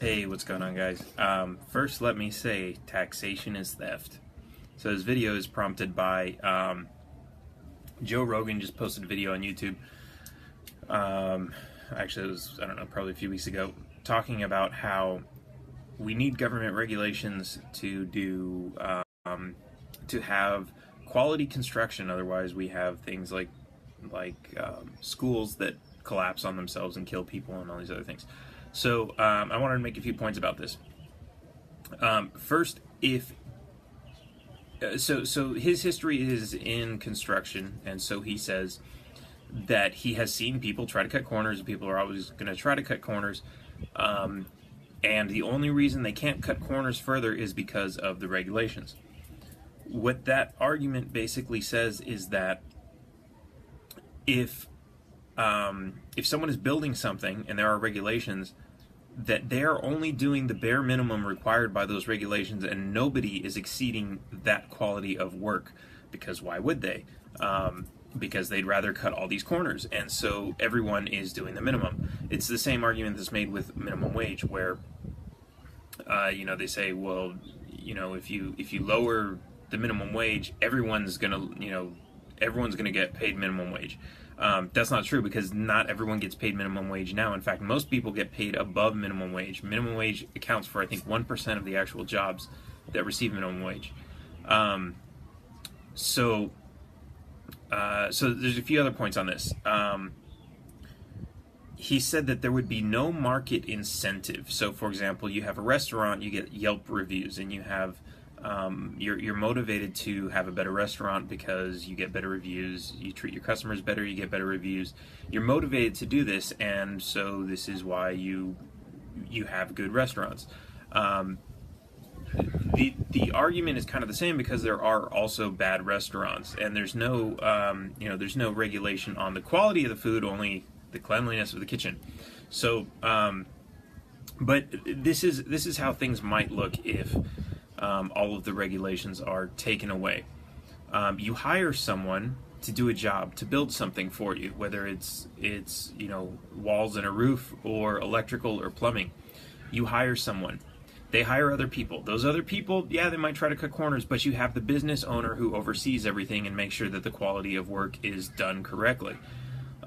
Hey, what's going on, guys? First, let me say taxation is theft. So this video is prompted by Joe Rogan just posted a video on YouTube. Actually, it was, I don't know, probably a few weeks ago, talking about how we need government regulations to do to have quality construction. Otherwise, we have things like schools that collapse on themselves and kill people and all these other things. So I wanted to make a few points about this. First, so his history is in construction, and so he says that he has seen people try to cut corners, and people are always going to try to cut corners, and the only reason they can't cut corners further is because of the regulations. What that argument basically says is that if someone is building something and there are regulations, that they are only doing the bare minimum required by those regulations, and nobody is exceeding that quality of work, because why would they? Because they'd rather cut all these corners, and so everyone is doing the minimum. It's the same argument that's made with minimum wage, where they say, well, if you lower the minimum wage, everyone's gonna get paid minimum wage. That's not true, because not everyone gets paid minimum wage now. In fact, most people get paid above minimum wage. Minimum wage accounts for, I think, 1% of the actual jobs that receive minimum wage. So there's a few other points on this. He said that there would be no market incentive. So, for example, you have a restaurant, you get Yelp reviews, and you have you're motivated to have a better restaurant because you get better reviews, you treat your customers better, you get better reviews. You're motivated to do this, and so this is why you have good restaurants. The argument is kind of the same, because there are also bad restaurants, and there's no there's no regulation on the quality of the food, only the cleanliness of the kitchen. So, but this is how things might look if all of the regulations are taken away. You hire someone to do a job, to build something for you, whether it's walls and a roof, or electrical or plumbing. You hire someone. They hire other people. Those other people, yeah, they might try to cut corners, but you have the business owner who oversees everything and makes sure that the quality of work is done correctly.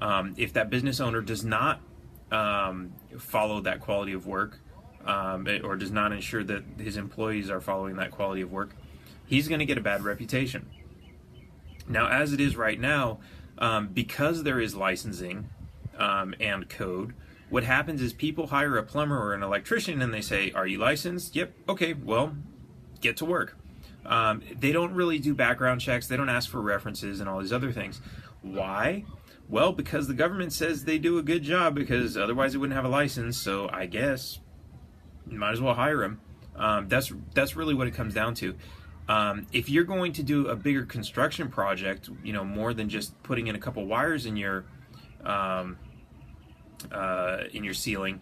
If that business owner does not follow that quality of work, or does not ensure that his employees are following that quality of work, he's going to get a bad reputation. Now, as it is right now, because there is licensing and code, what happens is people hire a plumber or an electrician, and they say, "Are you licensed?" "Yep." "Okay, well, get to work." They don't really do background checks. They don't ask for references and all these other things. Why? Well, because the government says they do a good job, because otherwise they wouldn't have a license. So I guess you might as well hire them. That's really what it comes down to. If you're going to do a bigger construction project, more than just putting in a couple wires in your ceiling,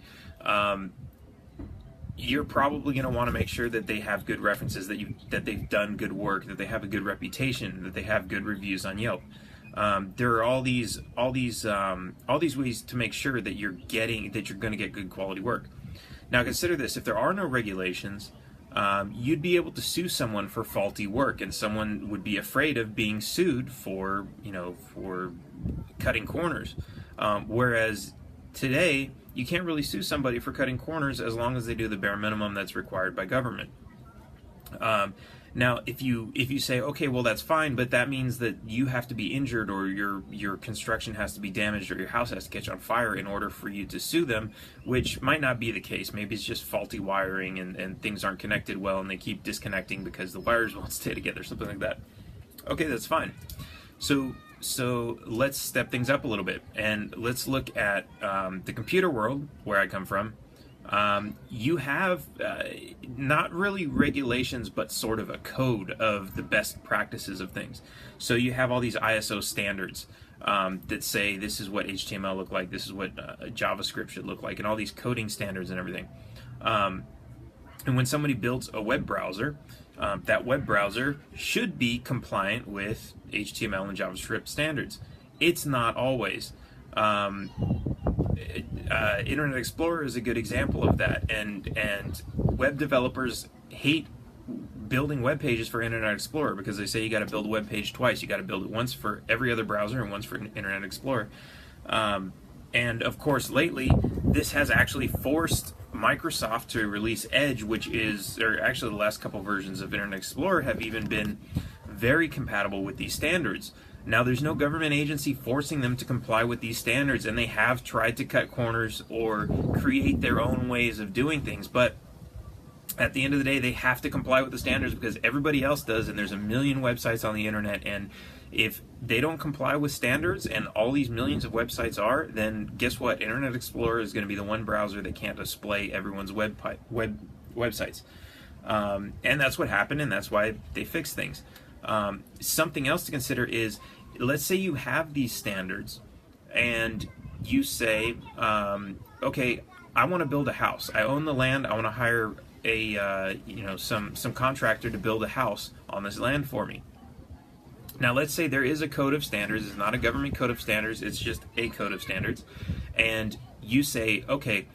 you're probably going to want to make sure that they have good references, that they've done good work, that they have a good reputation, that they have good reviews on Yelp. There are all these ways to make sure that you're going to get good quality work. Now, consider this: if there are no regulations, you'd be able to sue someone for faulty work, and someone would be afraid of being sued for cutting corners. Whereas today, you can't really sue somebody for cutting corners as long as they do the bare minimum that's required by government. Now, if you say, okay, well, that's fine, but that means that you have to be injured, or your construction has to be damaged, or your house has to catch on fire in order for you to sue them, which might not be the case. Maybe it's just faulty wiring, and things aren't connected well, and they keep disconnecting because the wires won't stay together, something like that. Okay, that's fine. So let's step things up a little bit, and let's look at the computer world, where I come from. You have not really regulations, but sort of a code of the best practices of things. So you have all these ISO standards that say this is what HTML look like, this is what JavaScript should look like, and all these coding standards and everything. And when somebody builds a web browser, that web browser should be compliant with HTML and JavaScript standards. It's not always. Internet Explorer is a good example of that, and web developers hate building web pages for Internet Explorer because they say you got to build a web page twice. You got to build it once for every other browser and once for Internet Explorer. And of course, lately, this has actually forced Microsoft to release Edge, which is, or actually the last couple versions of Internet Explorer have even been very compatible with these standards. Now, there's no government agency forcing them to comply with these standards, and they have tried to cut corners or create their own ways of doing things, but at the end of the day, they have to comply with the standards because everybody else does, and there's a million websites on the internet, and if they don't comply with standards, and all these millions of websites are, then guess what? Internet Explorer is going to be the one browser that can't display everyone's websites. And that's what happened, and that's why they fixed things. Something else to consider is, let's say you have these standards, and you say, okay, I want to build a house. I own the land. I want to hire a some contractor to build a house on this land for me. Now, let's say there is a code of standards. It's not a government code of standards. It's just a code of standards. And you say, okay,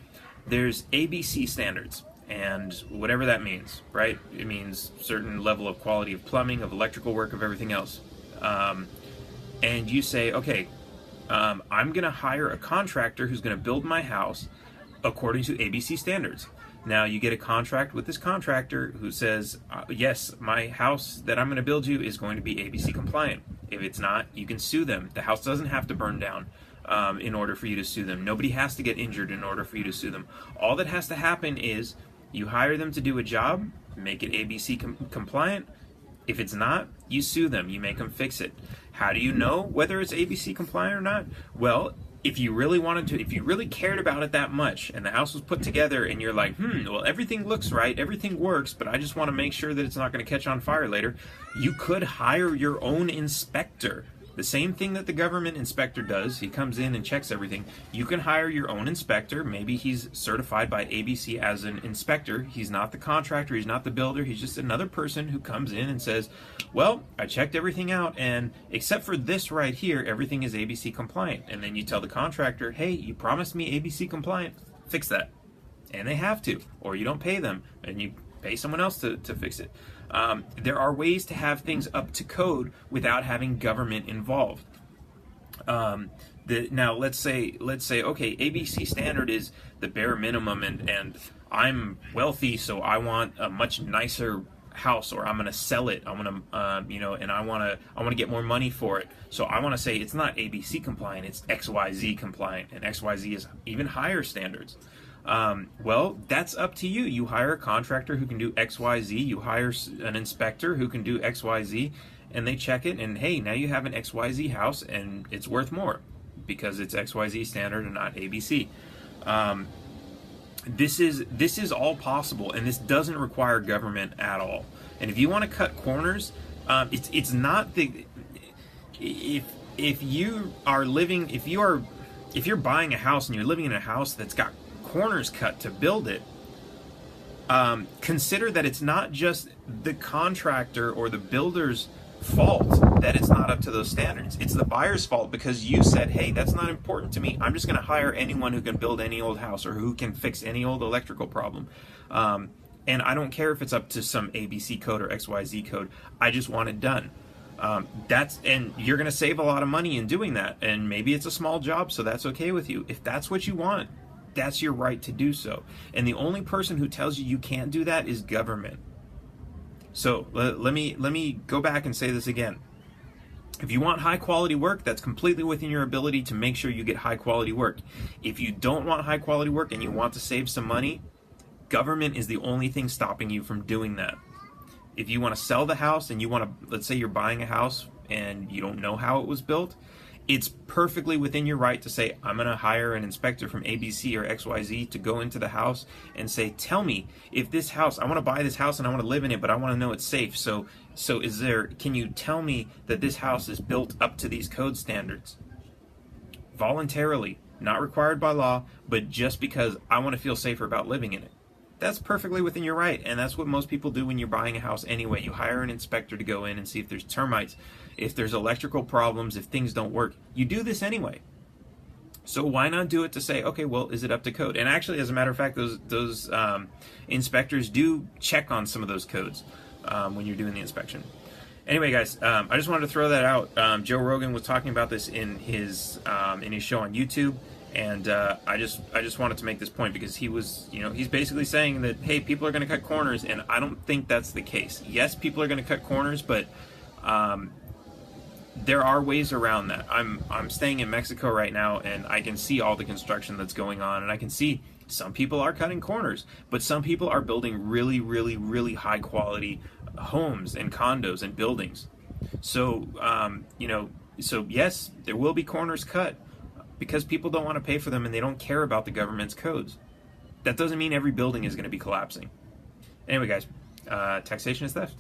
there's ABC standards, and whatever that means, right? It means certain level of quality of plumbing, of electrical work, of everything else. And you say, okay, I'm going to hire a contractor who's going to build my house according to ABC standards. Now, you get a contract with this contractor who says, yes, my house that I'm going to build you is going to be ABC compliant. If it's not, you can sue them. The house doesn't have to burn down in order for you to sue them. Nobody has to get injured in order for you to sue them. All that has to happen is you hire them to do a job, make it ABC compliant. If it's not, you sue them. You make them fix it. How do you know whether it's ABC compliant or not? Well, if you really wanted to, if you really cared about it that much, and the house was put together, and you're like, well, everything looks right, everything works, but I just want to make sure that it's not going to catch on fire later, you could hire your own inspector. The same thing that the government inspector does. He comes in and checks everything. You can hire your own inspector. Maybe he's certified by ABC as an inspector. He's not the contractor. He's not the builder. He's just another person who comes in and says, well, I checked everything out, and except for this right here, everything is ABC compliant. And then you tell the contractor, hey, you promised me ABC compliant. Fix that. And they have to, or you don't pay them, and you pay someone else to fix it. There are ways to have things up to code without having government involved. Now, let's say, okay, ABC standard is the bare minimum, and I'm wealthy, so I want a much nicer house, or I'm going to sell it. I'm going to, and I want to get more money for it. So I want to say it's not ABC compliant, it's XYZ compliant, and XYZ is even higher standards. Well, that's up to you. You hire a contractor who can do XYZ, you hire an inspector who can do XYZ, and they check it, and hey, now you have an XYZ house, and it's worth more because it's XYZ standard and not ABC. This is all possible, and this doesn't require government at all. And if you want to cut corners, it's not the if you are living if you're buying a house and you're living in a house that's got corners cut to build it, consider that it's not just the contractor or the builder's fault that it's not up to those standards. It's the buyer's fault because you said, hey, that's not important to me. I'm just going to hire anyone who can build any old house or who can fix any old electrical problem. And I don't care if it's up to some ABC code or XYZ code. I just want it done. And you're going to save a lot of money in doing that. And maybe it's a small job, so that's okay with you. If that's what you want, that's your right to do so. And the only person who tells you can't do that is government. So let me go back and say this again. If you want high quality work, that's completely within your ability to make sure you get high quality work. If you don't want high quality work and you want to save some money, government is the only thing stopping you from doing that. If you want to sell the house and you want to, let's say you're buying a house and you don't know how it was built, it's perfectly within your right to say, I'm going to hire an inspector from ABC or XYZ to go into the house and say, tell me if this house, I want to buy this house and I want to live in it, but I want to know it's safe. So can you tell me that this house is built up to these code standards? Voluntarily, not required by law, but just because I want to feel safer about living in it. That's perfectly within your right, and that's what most people do when you're buying a house anyway. You hire an inspector to go in and see if there's termites, if there's electrical problems, if things don't work. You do this anyway. So why not do it to say, okay, well, is it up to code? And actually, as a matter of fact, those inspectors do check on some of those codes when you're doing the inspection. Anyway, guys, I just wanted to throw that out. Joe Rogan was talking about this in his show on YouTube, and I just wanted to make this point because he was, he's basically saying that, hey, people are going to cut corners, and I don't think that's the case. Yes, people are going to cut corners, but there are ways around that. I'm staying in Mexico right now, and I can see all the construction that's going on, and I can see some people are cutting corners, but some people are building really, really, really high quality homes and condos and buildings. So, so yes, there will be corners cut because people don't want to pay for them and they don't care about the government's codes. That doesn't mean every building is going to be collapsing. Anyway, guys, taxation is theft.